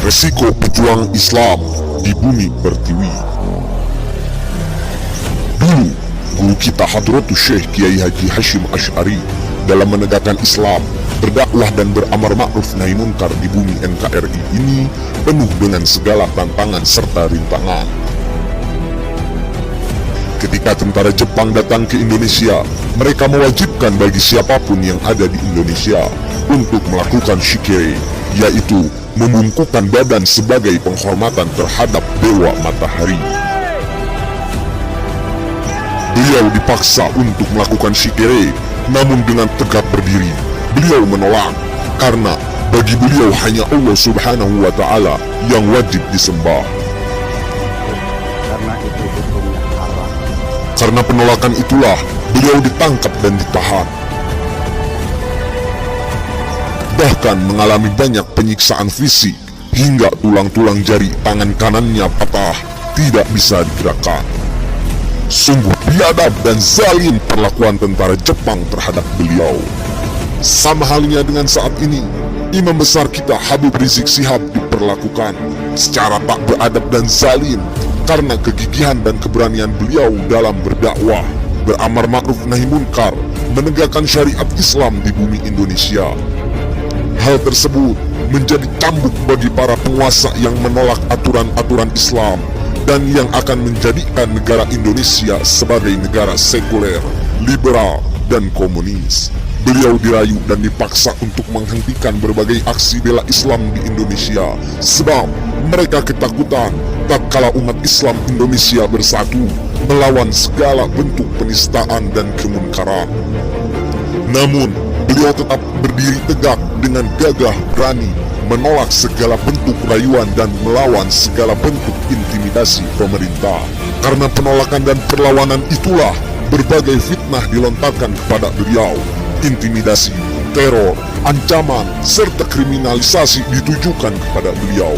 Resiko pejuang Islam di bumi pertiwi. Dulu, guru kita Hadratus Syekh Kiai Haji Hashim Asy'ari dalam menegakkan Islam, berdakwah dan beramar ma'ruf nahi munkar di bumi NKRI ini penuh dengan segala tantangan serta rintangan. Ketika tentara Jepang datang ke Indonesia, mereka mewajibkan bagi siapapun yang ada di Indonesia untuk melakukan shikei, yaitu membungkukkan badan sebagai penghormatan terhadap dewa matahari. Beliau dipaksa untuk melakukan shikei, namun dengan tegak berdiri, beliau menolak, karena bagi beliau hanya Allah Subhanahu wa Ta'ala yang wajib disembah. Karena itu hukumnya haram. Karena penolakan itulah beliau ditangkap dan ditahan. Bahkan mengalami banyak penyiksaan fisik, hingga tulang-tulang jari tangan kanannya patah, tidak bisa digerakkan. Sungguh biadab dan zalim perlakuan tentara Jepang terhadap beliau. Sama halnya dengan saat ini, Imam besar kita Habib Rizik Syihab diperlakukan secara tak beradab dan zalim karena kegigihan dan keberanian beliau dalam berdakwah, beramar ma'ruf nahi munkar, menegakkan syariat Islam di bumi Indonesia. Hal tersebut menjadi cambuk bagi para penguasa yang menolak aturan-aturan Islam dan yang akan menjadikan negara Indonesia sebagai negara sekuler, liberal, dan komunis. Beliau dirayu dan dipaksa untuk menghentikan berbagai aksi bela Islam di Indonesia, sebab mereka ketakutan tatkala umat Islam Indonesia bersatu melawan segala bentuk penistaan dan kemunkaran. Namun, beliau tetap berdiri tegak dengan gagah berani menolak segala bentuk rayuan dan melawan segala bentuk intimidasi pemerintah. Karena penolakan dan perlawanan itulah berbagai fitnah dilontarkan kepada beliau. Intimidasi, teror, ancaman, serta kriminalisasi ditujukan kepada beliau.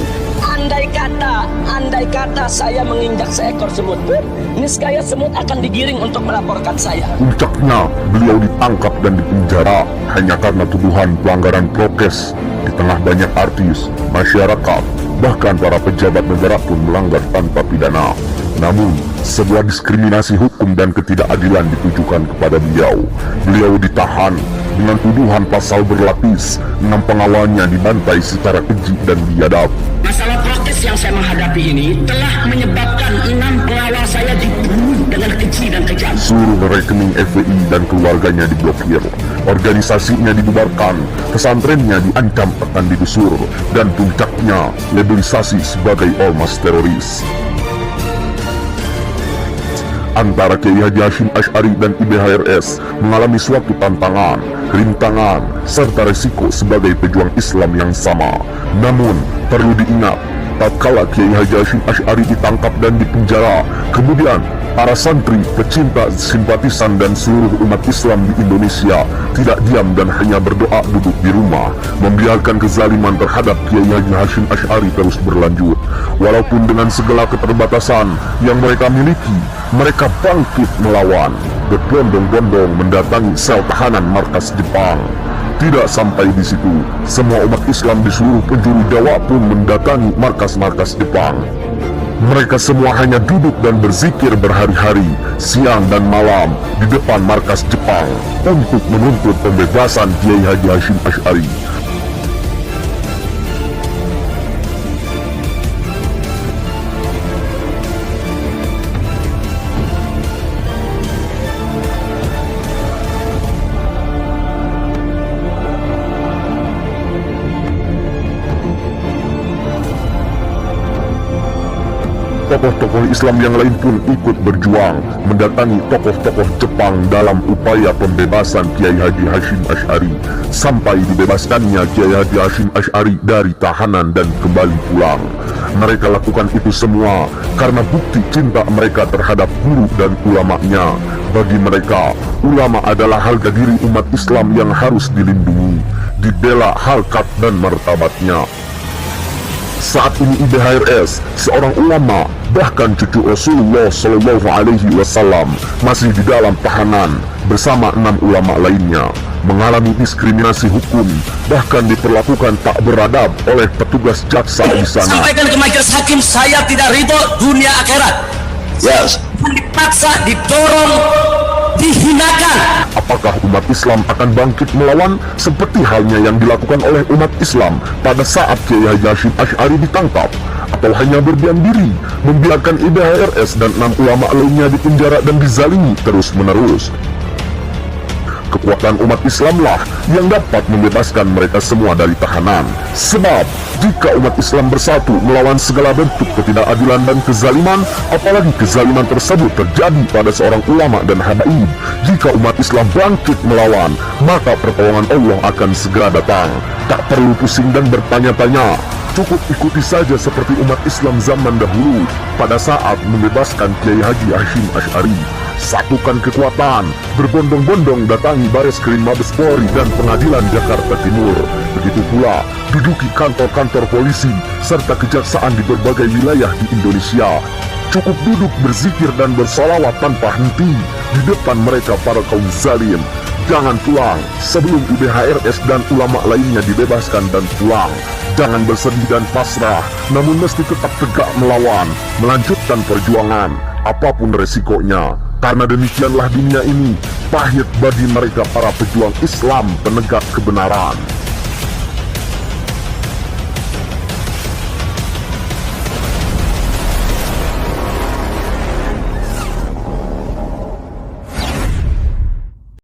Andai kata saya menginjak seekor semut pun, niscaya semut akan digiring untuk melaporkan saya. Puncaknya, beliau ditangkap dan dipenjara hanya karena tuduhan pelanggaran prokes. Di tengah banyak artis, masyarakat, bahkan para pejabat negara pun melanggar tanpa pidana. Namun, sebuah diskriminasi hukum dan ketidakadilan ditujukan kepada beliau. Beliau ditahan dengan tuduhan pasal berlapis, 6 pengawalnya dibantai secara keji dan biadab. Masalah prokes yang saya menghadapi ini telah menyebabkan 6 pengawal saya dibunuh dengan keji dan kejam. Seluruh rekening FPI dan keluarganya diblokir, organisasinya dibubarkan, pesantrennya diancam akan digusur, dan puncaknya labelisasi sebagai ormas teroris. Antara Kiai Haji Hashim Asy'ari dan IBHRS mengalami suatu tantangan, rintangan, serta resiko sebagai pejuang Islam yang sama. Namun, perlu diingat, tatkala Kiai Haji Hashim Asy'ari ditangkap dan dipenjara, kemudian para santri, pecinta, simpatisan, dan seluruh umat Islam di Indonesia tidak diam dan hanya berdoa duduk di rumah, membiarkan kezaliman terhadap Kiai Haji Hashim Asy'ari terus berlanjut. Walaupun dengan segala keterbatasan yang mereka miliki, mereka bangkit melawan, berbondong-bondong mendatangi sel tahanan markas Jepang. Tidak sampai di situ, semua umat Islam di seluruh penjuru Jawa pun mendatangi markas-markas Jepang. Mereka semua hanya duduk dan berzikir berhari-hari, siang dan malam di depan markas Jepang untuk menuntut pembebasan Kiai Haji Hashim Asy'ari. Tokoh-tokoh Islam yang lain pun ikut berjuang mendatangi tokoh-tokoh Jepang dalam upaya pembebasan Kiai Haji Hashim Asy'ari, sampai dibebaskannya Kiai Haji Hashim Asy'ari dari tahanan dan kembali pulang. Mereka lakukan itu semua karena bukti cinta mereka terhadap guru dan ulamanya. Bagi mereka, ulama adalah harga diri umat Islam yang harus dilindungi, dibela harkat dan martabatnya. Saat ini IBHRS, seorang ulama, bahkan cucu Rasulullah SAW masih di dalam tahanan bersama 6 ulama lainnya. mengalami diskriminasi hukum, bahkan diperlakukan tak beradab oleh petugas jaksa di sana. Sampaikan ke majelis hakim, saya tidak ridho dunia akhirat. Yes. Dipaksa, didorong, dihinakan. Apakah umat Islam akan bangkit melawan seperti halnya yang dilakukan oleh umat Islam pada saat Kiai Haji Hashim Asy'ari ditangkap? Atau hanya berdiam diri, membiarkan IBHRS dan 6 ulama lainnya dipenjara dan dizalimi terus-menerus? Kekuatan umat Islamlah yang dapat membebaskan mereka semua dari tahanan. Sebab, jika umat Islam bersatu melawan segala bentuk ketidakadilan dan kezaliman, apalagi kezaliman tersebut terjadi pada seorang ulama dan habaib, jika umat Islam bangkit melawan, maka pertolongan Allah akan segera datang. Tak perlu pusing dan bertanya-tanya, cukup ikuti saja seperti umat Islam zaman dahulu pada saat membebaskan Kiai Haji Hashim Asy'ari. Satukan kekuatan, berbondong-bondong datangi Bareskrim Mabes Polri dan Pengadilan Jakarta Timur. Begitu pula duduki kantor-kantor polisi serta kejaksaan di berbagai wilayah di Indonesia. Cukup duduk berzikir dan bersolawat tanpa henti di depan mereka para kaum zalim. Jangan pulang sebelum IBHRS dan ulama lainnya dibebaskan dan pulang. Jangan bersedih dan pasrah, namun mesti tetap tegak melawan, melanjutkan perjuangan, apapun resikonya. Karena demikianlah dunia ini pahit bagi mereka para pejuang Islam penegak kebenaran.